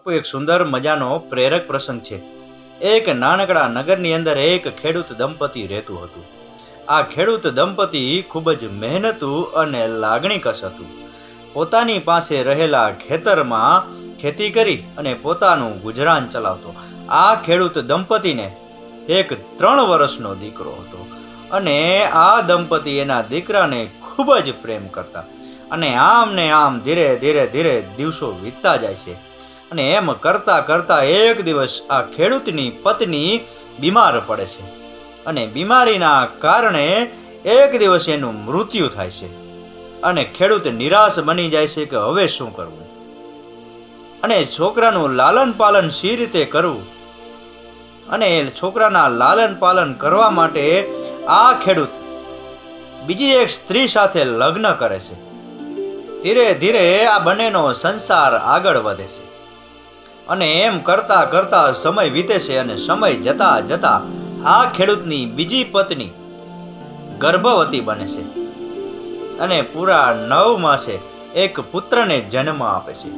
એક સુંદર મજાનો પ્રેરક પ્રસંગ છે. એક નાનકડા નગરની અંદર એક ખેડૂત દંપતી રહેતું હતું. આ ખેડૂત દંપતી ખૂબ જ મહેનતુ અને લાગણીકશ હતું. પોતાની પાસે રહેલા ખેતરમાં ખેતી કરી અને પોતાનું ગુજરાન ચલાવતો. આ ખેડૂત દંપતીને એક 3 વર્ષનો દીકરો હતો અને આ દંપતી એના દીકરાને ખૂબ જ પ્રેમ કરતા અને આમ ને આમ ધીરે ધીરે દિવસો વીતતા જાય છે. અને એમ કરતાં કરતાં એક દિવસ આ ખેડૂતની પત્ની બીમાર પડે છે અને બીમારીના કારણે એક દિવસ એનું મૃત્યુ થાય છે અને ખેડૂત નિરાશ બની જાય છે કે હવે શું કરવું અને છોકરાનું લાલન પાલન શી રીતે કરવું. અને છોકરાના લાલન પાલન કરવા માટે આ ખેડૂત બીજી એક સ્ત્રી સાથે લગ્ન કરે છે. ધીરે ધીરે આ બંનેનો સંસાર આગળ વધે છે અને એમ કરતાં કરતાં સમય વીતે છે અને સમય જતા જતા આ ખેડૂતની બીજી પત્ની ગર્ભવતી બને છે અને પૂરા 9 માસે એક પુત્રને જન્મ આપે છે.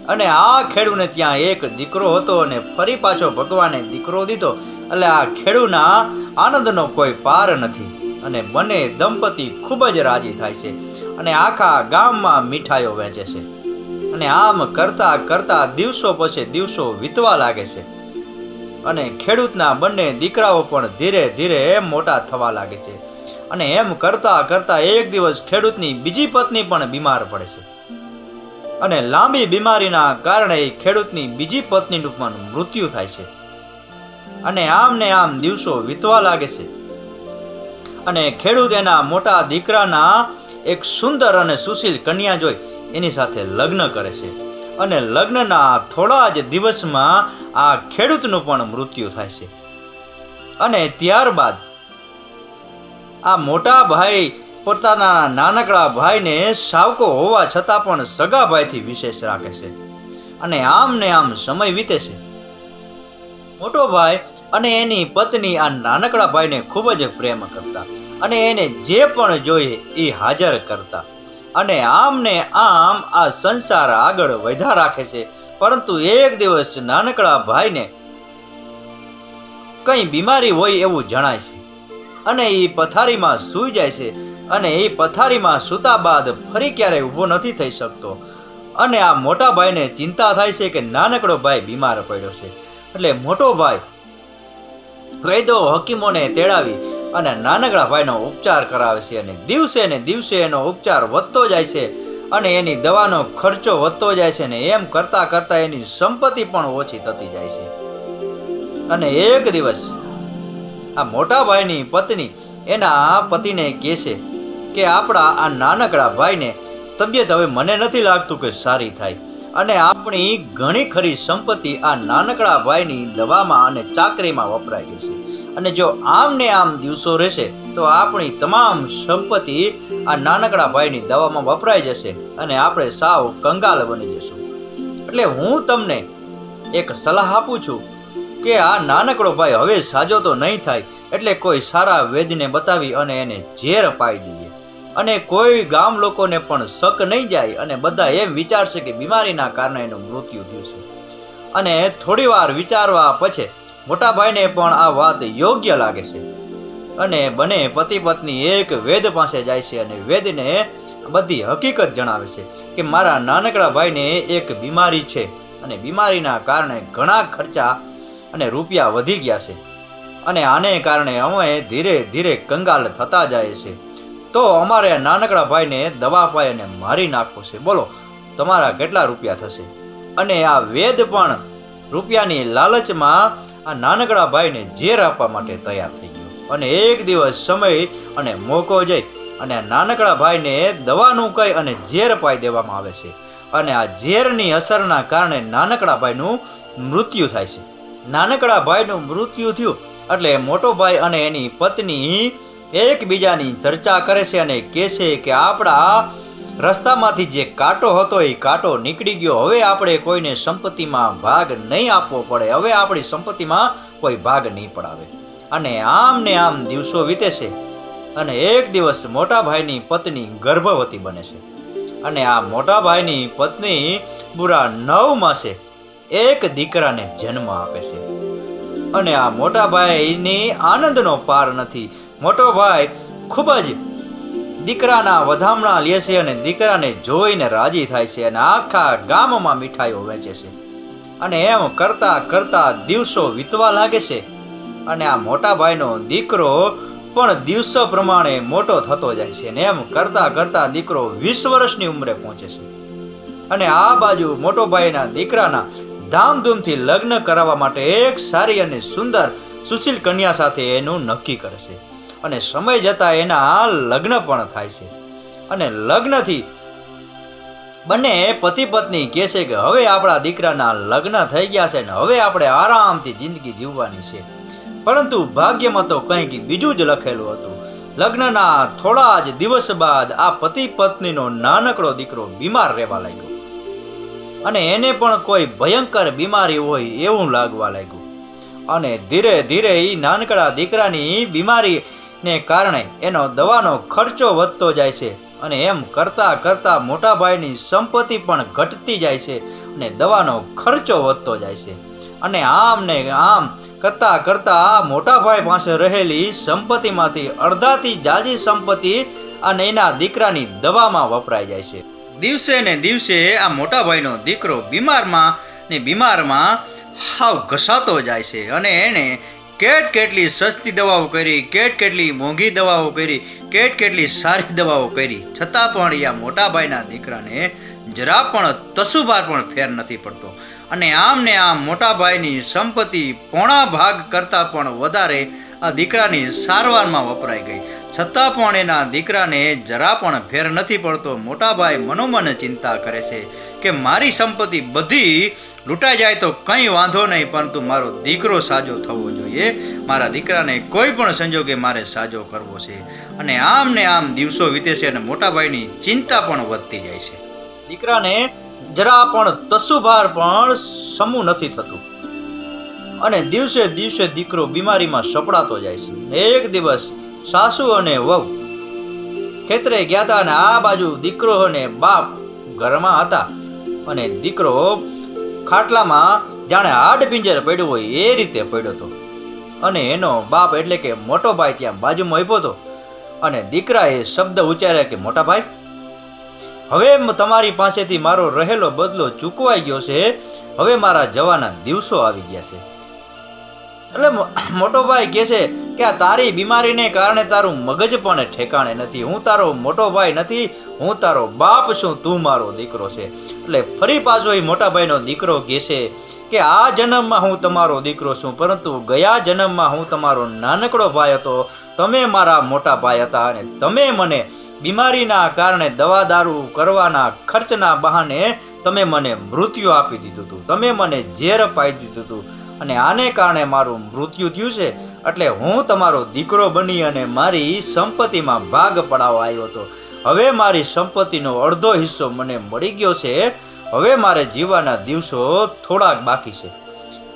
અને આ ખેડૂને ત્યાં એક દીકરો હતો અને ફરી પાછો ભગવાને દીકરો દીધો એટલે આ ખેડૂના આનંદનો કોઈ પાર નથી અને બંને દંપતી ખૂબ જ રાજી થાય છે અને આખા ગામમાં મીઠાઈઓ વહેંચે છે. અને આમ કરતાં કરતાં દિવસો પછી દિવસો વીતવા લાગે છે અને ખેડૂતના બંને દીકરાઓ પણ ધીરે ધીરે મોટા થવા લાગે છે. અને એમ કરતાં કરતાં એક દિવસ ખેડૂતની બીજી પત્ની પણ બીમાર પડે છે અને લાંબી બીમારીના કારણે ખેડૂતની બીજી પત્નીનું પણ મૃત્યુ થાય છે. અને આમ ને આમ દિવસો વીતવા લાગે છે અને ખેડૂત એના મોટા દીકરાના એક સુંદર અને સુશીલ કન્યા જોઈ એની સાથે લગ્ન કરે છે અને લગ્નના થોડા જ દિવસમાં આ ખેડૂતનું પણ મૃત્યુ થાય છે. અને ત્યારબાદ આ મોટા ભાઈ પોતાના નાનકડા ભાઈને સાવકો હોવા છતાં પણ સગા ભાઈથી વિશેષ રાખે છે. અને આમ ને આમ સમય વીતે છે. મોટો ભાઈ અને એની પત્ની આ નાનકડા ભાઈને ખૂબ જ પ્રેમ કરતા અને એને જે પણ જોઈએ એ હાજર કરતા. અને આમ ને આમ આ સંસાર આગળ વધ્યા રાખે છે. પરંતુ એક દિવસ નાનકડા ભાઈને કંઈ બીમારી હોય એવું જણાય છે અને એ પથારીમાં સૂઈ જાય છે. અને એ પથારીમાં સૂતા બાદ ફરી ક્યારેય ઊભો નથી થઈ શકતો. અને આ મોટા ભાઈને ચિંતા થાય છે કે નાનકડો ભાઈ બીમાર પડ્યો છે. એટલે મોટો ભાઈ વૈદ્યો હકીમોને તેડાવી અને નાનકડા ભાઈનો ઉપચાર કરાવે છે. અને દિવસે ને દિવસે એનો ઉપચાર વધતો જાય છે અને એની દવાનો ખર્ચો વધતો જાય છે. ને એમ કરતાં કરતાં એની સંપત્તિ પણ ઓછી થતી જાય છે. અને એક દિવસ આ મોટા ભાઈની પત્ની એના પતિને કહે છે કે આપણા આ નાનકડા ભાઈને તબિયત હવે મને નથી લાગતું કે સારી થાય અને આપણી ઘણી ખરી સંપત્તિ આ નાનકડા ભાઈની દવામાં અને ચાકરીમાં વપરાઈ ગઈ છે. અને જો આમ ને આમ દિવસો રહેશે તો આપણી તમામ સંપત્તિ આ નાનકડા ભાઈની દવામાં વપરાઈ જશે અને આપણે સાવ કંગાલ બની જશું. એટલે હું તમને એક સલાહ આપું છું કે આ નાનકડો ભાઈ હવે સાજો તો નહીં થાય એટલે કોઈ સારા વૈદ્યને બતાવી અને એને ઝેર પાઈ દઈએ અને કોઈ ગામ લોકોને પણ શક નહીં જાય અને બધા એમ વિચારશે કે બીમારીના કારણે એનું મૃત્યુ થયું છે. અને થોડી વાર વિચારવા પછી મોટા ભાઈને પણ આ વાત યોગ્ય લાગે છે અને બંને પતિ પત્ની એક વૈદ્ય પાસે જાય છે અને વૈદ્યને બધી હકીકત જણાવે છે કે મારા નાનકડા ભાઈને એક બીમારી છે અને બીમારીના કારણે ઘણા ખર્ચા અને રૂપિયા વધી ગયા છે અને આને કારણે અમે ધીરે ધીરે કંગાલ થતા જાય છે. તો અમારે નાનકડા ભાઈને દવા પાઈ અને મારી નાખવો છે. બોલો તમારા કેટલા રૂપિયા થશે? અને આ વેદ પણ રૂપિયાની લાલચમાં આ નાનકડા ભાઈને ઝેર આપવા માટે તૈયાર થઈ ગયો. અને એક દિવસ સમય અને મોકો જઈ અને નાનકડા ભાઈને દવાનું કહી અને ઝેર પાઈ દેવામાં આવે છે. અને આ ઝેરની અસરના કારણે નાનકડા ભાઈનું મૃત્યુ થાય છે. નાનકડા ભાઈનું મૃત્યુ થયું એટલે મોટો ભાઈ અને એની પત્ની એકબીજાની ચર્ચા કરે છે અને કહે છે કે આપણા રસ્તામાંથી જે કાંટો હતો એ કાંટો નીકળી ગયો. હવે આપણે કોઈને સંપત્તિમાં ભાગ નહીં આપવો પડે. હવે આપણી સંપત્તિમાં કોઈ ભાગ નહીં પડાવે. અને આમ ને આમ દિવસો વીતે છે અને એક દિવસ મોટા ભાઈની પત્ની ગર્ભવતી બને છે અને આ મોટા ભાઈની પત્ની પૂરા 9 માસે એક દીકરાને જન્મ આપે છે. અને આ મોટા ભાઈની આનંદનો પાર નથી. મોટો ભાઈ ખૂબ જ દીકરાના વધામણા લે છે અને દીકરાને જોઈને રાજી થાય છે અને આખા ગામમાં મીઠાઈઓ વેચે છે. અને એમ કરતા કરતા દિવસો વીતવા લાગે છે. અને આ મોટા ભાઈનો દીકરો પણ દિવસો પ્રમાણે મોટો થતો જાય છે. અને એમ કરતા કરતા દીકરો 20 વર્ષની ઉંમરે પહોંચે છે. અને આ બાજુ મોટો ભાઈના દીકરાના ધામધૂમથી લગ્ન કરાવવા માટે એક સારી અને સુંદર સુશીલ કન્યા સાથે એનું નક્કી કરે છે. અને સમય જતાં એના લગ્ન પણ થાય છે. અને લગ્નથી બંને પતિ પત્ની કહે છે કે હવે આપણા દીકરાના લગ્ન થઈ ગયા છે ને હવે આપણે આરામથી જિંદગી જીવવાની છે. પરંતુ ભાગ્યમાં તો કંઈક બીજું જ લખેલું હતું. લગ્નના થોડા જ દિવસ બાદ આ પતિ પત્નીનો નાનકડો દીકરો બીમાર રહેવા લાગ્યો. અને એને પણ કોઈ ભયંકર બીમારી હોય એવું લાગવા લાગ્યું. અને ધીરે ધીરે એ નાનકડા દીકરાની બીમારીને કારણે એનો દવાનો ખર્ચો વધતો જાય છે. અને એમ કરતા કરતા મોટા ભાઈની સંપત્તિ પણ ઘટતી જાય છે અને દવાનો ખર્ચો વધતો જાય છે. અને આમ ને આમ કરતા કરતા આ મોટા ભાઈ પાસે રહેલી સંપત્તિમાંથી અડધાથી જાજી સંપત્તિ અને એના દીકરાની દવામાં વપરાઈ જાય છે. દિવસે ને દિવસે આ મોટા ભાઈનો દીકરો બીમારમાં હાવ ઘસાતો જાય છે. અને એણે કેટલી સસ્તી દવાઓ કરી, કેટલી મોંઘી દવાઓ કરી, કેટલી સારી દવાઓ કરી, છતાં પણ આ મોટા ભાઈના દીકરાને જરા પણ તસુભાર પણ ફેર નથી પડતો. અને આમ ને આમ મોટા ભાઈની સંપત્તિ પોણા ભાગ કરતાં પણ વધારે આ દીકરાની સારવારમાં વપરાઈ ગઈ. છતાં પણ એના દીકરાને જરા પણ ફેર નથી પડતો. મોટા ભાઈ મનોમન ચિંતા કરે છે કે મારી સંપત્તિ બધી લૂંટાઈ જાય તો કંઈ વાંધો નહીં, પરંતુ મારો દીકરો સાજો થવો જોઈએ. મારા દીકરાને કોઈ પણ સંજોગે મારે સાજો કરવો છે. અને આમ ને આમ દિવસો વીતે છે અને મોટા ભાઈની ચિંતા પણ વધતી જાય છે. દીકરાને જરા પણ તસુભાર પણ સમૂહ નથી થતું. અને દિવસે દિવસે દીકરો બીમારીમાં સપડાતો જાય છે. એક દિવસ સાસુ અને વહુ ખેતરે ગયા હતા અને આ બાજુ દીકરો અને બાપ ઘરમાં હતા. અને દીકરો ખાટલામાં જાણે હાડપિંજર પડ્યો હોય એ રીતે પડ્યો હતો. અને એનો બાપ એટલે કે મોટો ભાઈ ત્યાં બાજુમાં ઊભો હતો. અને દીકરાએ શબ્દ ઉચ્ચાર્યા કે મોટા ભાઈ, હવે તમારી પાસેથી મારો રહેલો બદલો ચૂકવાઈ ગયો છે. હવે મારા જવાના દિવસો આવી ગયા છે. એટલે મોટો ભાઈ કહે છે કે આ તારી બીમારીને કારણે તારું મગજ પણ ઠેકાણે નથી. હું તારો મોટો ભાઈ નથી, હું તારો બાપ છું, તું મારો દીકરો છે. એટલે ફરી પાછો એ મોટા ભાઈનો દીકરો કહે છે કે આ જન્મમાં હું તમારો દીકરો છું, પરંતુ ગયા જન્મમાં હું તમારો નાનકડો ભાઈ હતો. તમે મારા મોટા ભાઈ હતા અને તમે મને બીમારીના કારણે દવા દારૂ કરવાના ખર્ચના બહાને તમે મને મૃત્યુ આપી દીધું હતું. તમે મને ઝેર પાઈ દીધું હતું અને આને કારણે મારું મૃત્યુ થયું છે. એટલે હું તમારો દીકરો બની અને મારી સંપત્તિમાં ભાગ પડાવવા આવ્યો હતો. હવે મારી સંપત્તિનો અડધો હિસ્સો મને મળી ગયો છે. હવે મારે જીવવાના દિવસો થોડાક બાકી છે.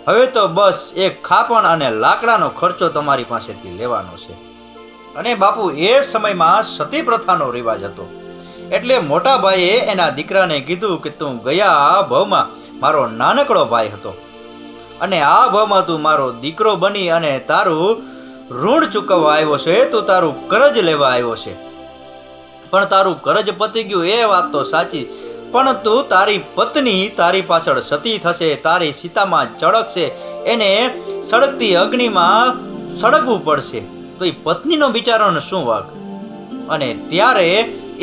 હવે તો બસ એક ખાપણ અને લાકડાનો ખર્ચો તમારી પાસેથી લેવાનો છે. અને બાપુ એ સમયમાં સતી પ્રથાનો રિવાજ હતો. એટલે મોટા ભાઈએ એના દીકરાને કીધું કે તું ગયા ભાવમાં મારો નાનકડો ભાઈ હતો અને આ ભાવમાં તું મારો દીકરો બની અને તારું ઋણ ચૂકવવા આવ્યો છે, તું તારું કરજ લેવા આવ્યો છે. પણ તારું કરજ પતી ગયું એ વાત તો સાચી, પણ તું તારી પત્ની તારી પાછળ સતી થશે, તારી સીતામાં ચળકશે, એને સળગતી અગ્નિમાં સળગવું પડશે. તો એ પત્નીનો બિચારાનો શું વાગ? અને ત્યારે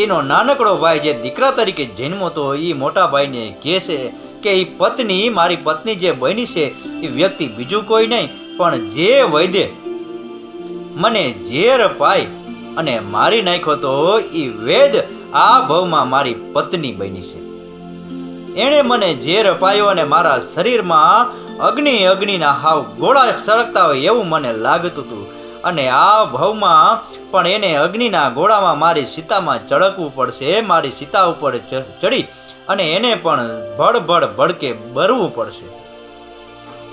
એનો નાનકડો ભાઈ જે દીકરા તરીકે જન્મો તો એ મોટા ભાઈને કહે છે કે એ પત્ની, મારી પત્ની જે બની છે એ વ્યક્તિ બીજું કોઈ નહીં પણ જે વૈદ્ય મને ઝેર પાઈ અને મારી નાખ્યો તો એ વેદ આ ભવમાં મારી પત્ની બની છે. એણે મને ઝેર પાયો અને મારા શરીરમાં અગ્નિના હાવ ગોળા સળગતા હોય એવું મને લાગતું હતું. અને આ ભવમાં પણ એને અગ્નિના ગોળામાં મારી સીતામાં ચળકવું પડશે, મારી સીતા ઉપર ચડી અને એને પણ ભડકે બરવું પડશે.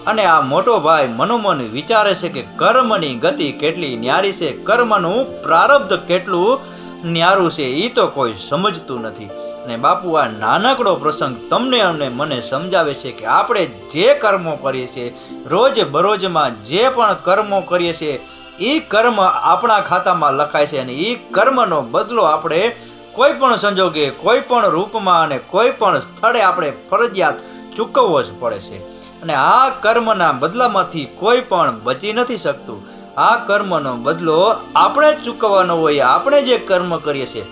અને આ મોટો ભાઈ મનોમન વિચારે છે કે કર્મની ગતિ કેટલી ન્યારી છે, કર્મનું પ્રારબ્ધ કેટલું ન્યારું છે એ તો કોઈ સમજતું નથી. અને બાપુ આ નાનકડો પ્રસંગ તમને અને મને સમજાવે છે કે આપણે જે કર્મો કરીએ છીએ, રોજ બરોજમાં જે પણ કર્મો કરીએ છીએ, એ કર્મ આપણા ખાતામાં લખાય છે અને એ કર્મનો બદલો આપણે કોઈ પણ સંજોગે, કોઈ પણ રૂપમાં અને કોઈ પણ સ્થળે આપણે ફરજિયાત ચૂકવવો જ પડે છે. અને આ કર્મના બદલામાંથી કોઈ પણ બચી નથી શકતું. આ કર્મનો બદલો આપણે જ ચૂકવવાનો હોય. આપણે જે કર્મ કરીએ છીએ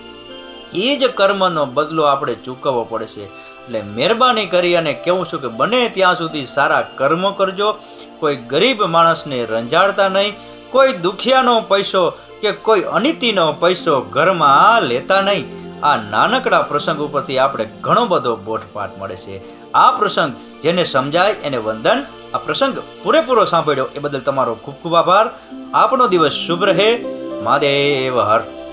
એ જ કર્મનો બદલો આપણે ચૂકવવો પડે છે. એટલે મહેરબાની કરી અને કહેવું છું કે બને ત્યાં સુધી સારા કર્મ કરજો. કોઈ ગરીબ માણસને રંજાડતા નહીં, કોઈ દુખિયાનો પૈસો કે કોઈ અનિતિનો પૈસો ઘરમાં લેતા નહીં. આ નાનકડા પ્રસંગ ઉપરથી આપણે ઘણો બધો બોધપાઠ મળે છે. આ પ્રસંગ જેને સમજાય એને વંદન. આ પ્રસંગ પૂરેપૂરો સાંભળ્યો એ બદલ તમારો ખૂબ ખૂબ આભાર. આપણો દિવસ શુભ રહે. મહાદેવ હર.